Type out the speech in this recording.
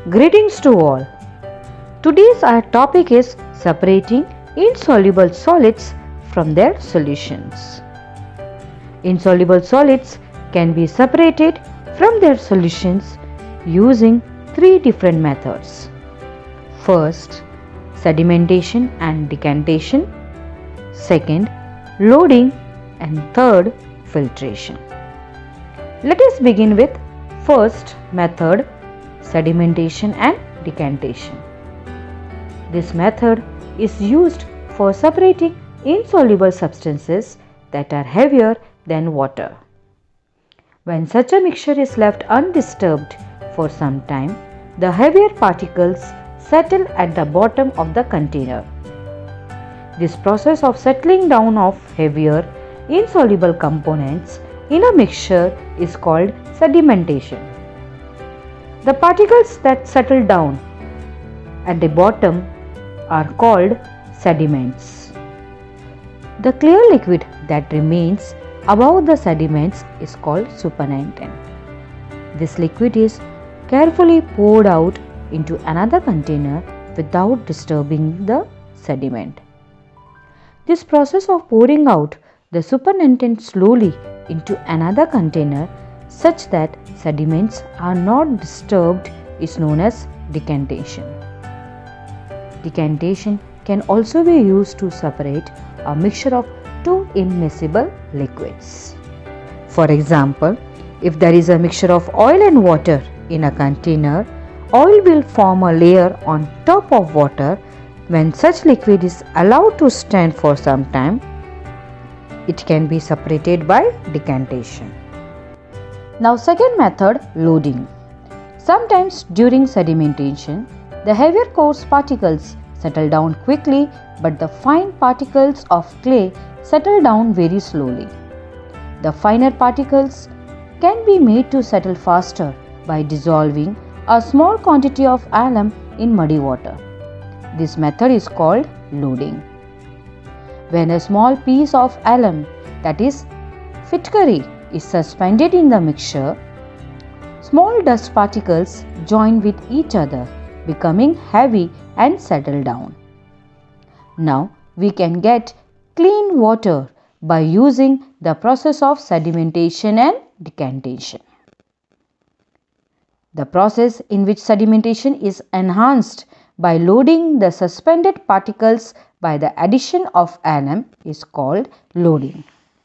Greetings to all. Today's our topic is separating insoluble solids from their solutions. Insoluble solids can be separated from their solutions using three different methods. First, sedimentation and decantation. Second, loading, and third, filtration. Let us begin with first method, sedimentation and decantation. This method is used for separating insoluble substances that are heavier than water. When such a mixture is left undisturbed for some time, the heavier particles settle at the bottom of the container. This process of settling down of heavier insoluble components in a mixture is called sedimentation. The particles that settle down at the bottom are called sediments. The clear liquid that remains above the sediments is called supernatant. This liquid is carefully poured out into another container without disturbing the sediment. This process of pouring out the supernatant slowly into another container such that sediments are not disturbed is known as decantation. Decantation can also be used to separate a mixture of two immiscible liquids. For example, if there is a mixture of oil and water in a container, oil will form a layer on top of water. When such liquid is allowed to stand for some time, it can be separated by decantation. Now, second method, loading. Sometimes during sedimentation, the heavier coarse particles settle down quickly, but the fine particles of clay settle down very slowly. The finer particles can be made to settle faster by dissolving a small quantity of alum in muddy water. This method is called loading. When a small piece of alum, that is fitkari, is suspended in the mixture, small dust particles join with each other, becoming heavy and settle down. Now we can get clean water by using the process of sedimentation and decantation. The process in which sedimentation is enhanced by loading the suspended particles by the addition of alum is called loading.